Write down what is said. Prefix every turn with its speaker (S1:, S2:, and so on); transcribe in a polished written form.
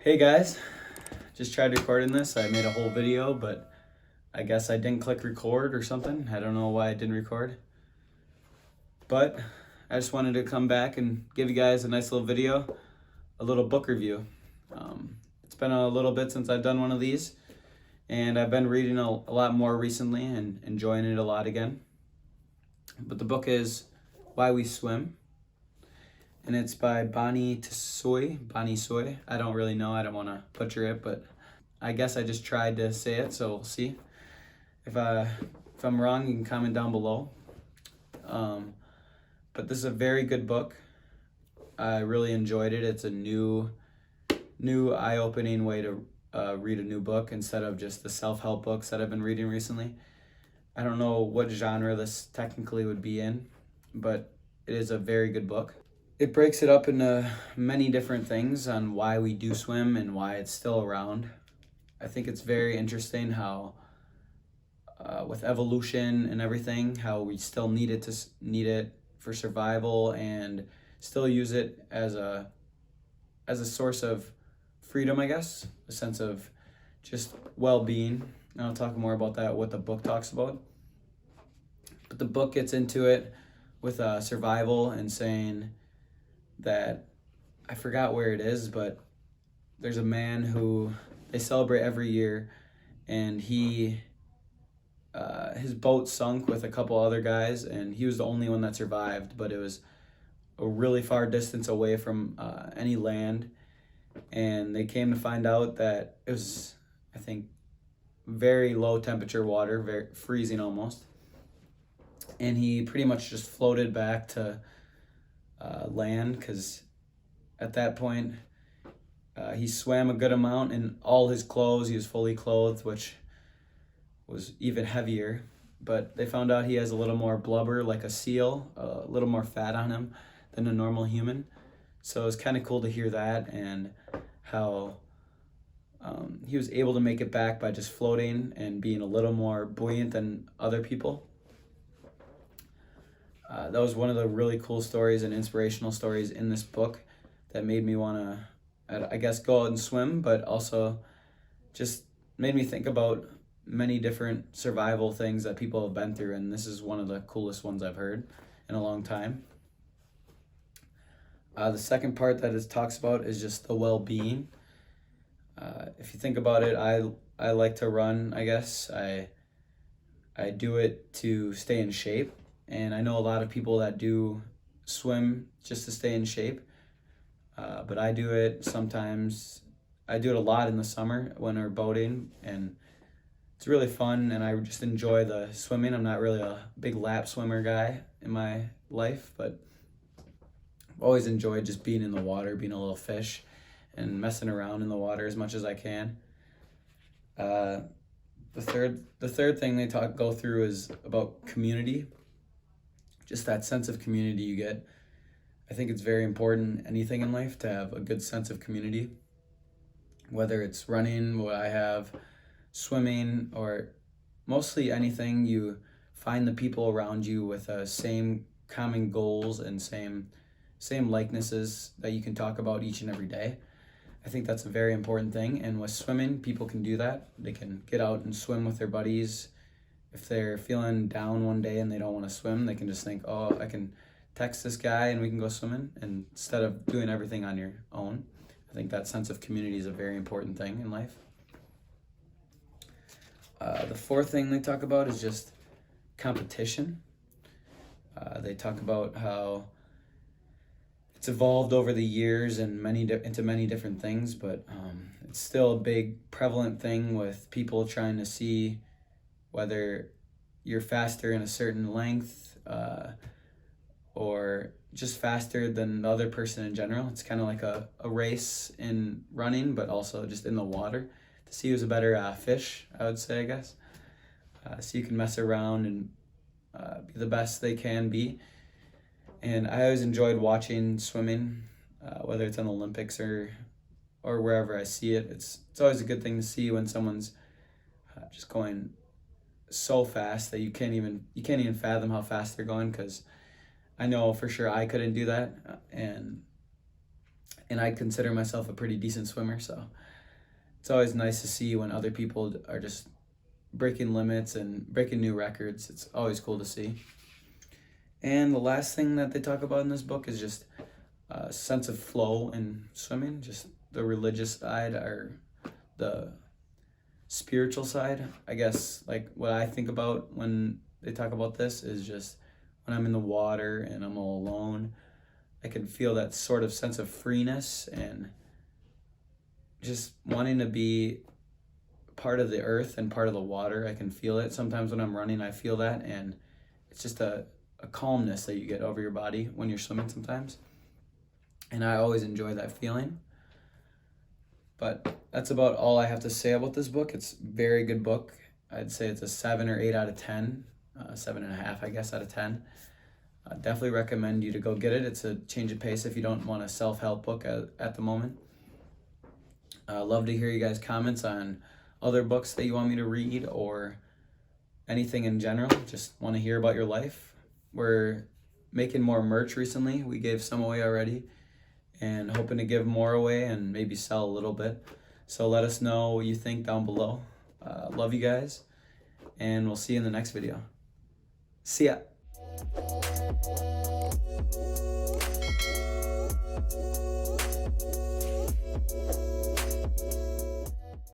S1: Hey guys, just tried recording this. I made a whole video, but I guess I didn't click record or something. I don't know why I didn't record. But I just wanted to come back and give you guys a nice little video, a little book review. It's been a little bit since I've done one of these, and I've been reading a lot more recently and enjoying it a lot again. But the book is Why We Swim, and it's by Tsui. I don't really know. I don't want to butcher it, but I guess I just tried to say it, so we'll see. If I'm wrong, you can comment down below. But this is a very good book. I really enjoyed it. It's a new eye-opening way to read a new book instead of just the self-help books that I've been reading recently. I don't know what genre this technically would be in, but it is a very good book. It breaks it up into many different things on why we do swim and why it's still around. I think it's very interesting how with evolution and everything, how we still need it for survival and still use it as a source of freedom, I guess, a sense of just well-being. And I'll talk more about that, what the book talks about. But the book gets into it with survival and saying that, I forgot where it is, but there's a man who they celebrate every year, and his boat sunk with a couple other guys, and he was the only one that survived, but it was a really far distance away from any land, and they came to find out that it was, I think, very low temperature water, very freezing almost, and he pretty much just floated back to land, because at that point he swam a good amount in all his clothes. He was fully clothed, which was even heavier, but they found out he has a little more blubber like a seal, a little more fat on him than a normal human. So it was kind of cool to hear that, and how he was able to make it back by just floating and being a little more buoyant than other people. That was one of the really cool stories and inspirational stories in this book that made me want to, I guess, go out and swim, but also just made me think about many different survival things that people have been through, and this is one of the coolest ones I've heard in a long time. The second part that it talks about is just the well-being. If you think about it, I like to run, I guess. I do it to stay in shape, and I know a lot of people that do swim just to stay in shape, but I do it sometimes. I do it a lot in the summer when we're boating, and it's really fun, and I just enjoy the swimming. I'm not really a big lap swimmer guy in my life, but I've always enjoyed just being in the water, being a little fish, and messing around in the water as much as I can. The third thing they go through is about community. Just that sense of community you get. I think it's very important, anything in life, to have a good sense of community. Whether it's running, what I have, swimming, or mostly anything, you find the people around you with same common goals and same likenesses that you can talk about each and every day. I think that's a very important thing, and with swimming, people can do that. They can get out and swim with their buddies. If they're feeling down one day and they don't want to swim, they can just think, oh, I can text this guy and we can go swimming, and instead of doing everything on your own. I think that sense of community is a very important thing in life. The fourth thing they talk about is just competition. They talk about how it's evolved over the years and into many different things, but it's still a big prevalent thing with people trying to see whether you're faster in a certain length or just faster than the other person in general. It's kind of like a race in running, but also just in the water to see who's a better fish, I would say, I guess. So you can mess around and be the best they can be. And I always enjoyed watching swimming, whether it's on the Olympics or wherever I see it. It's always a good thing to see when someone's just going so fast that you can't even fathom how fast they're going, because I know for sure I couldn't do that. And and I consider myself a pretty decent swimmer, so it's always nice to see when other people are just breaking limits and breaking new records. It's always cool to see. And the last thing that they talk about in this book is just a sense of flow in swimming, just the religious side or the spiritual side. I guess like what I think about when they talk about this is just when I'm in the water and I'm all alone, I can feel that sort of sense of freeness and just wanting to be part of the earth and part of the water. I can feel it. Sometimes when I'm running, I feel that, and it's just a calmness that you get over your body when you're swimming sometimes. And I always enjoy that feeling. But that's about all I have to say about this book. It's a very good book. I'd say it's a 7 or 8 out of 10, 7.5, I guess, out of 10. I definitely recommend you to go get it. It's a change of pace if you don't want a self-help book at the moment. Love to hear you guys' comments on other books that you want me to read or anything in general. Just want to hear about your life. We're making more merch recently. We gave some away already and hoping to give more away and maybe sell a little bit. So let us know what you think down below. Love you guys, and we'll see you in the next video. See ya.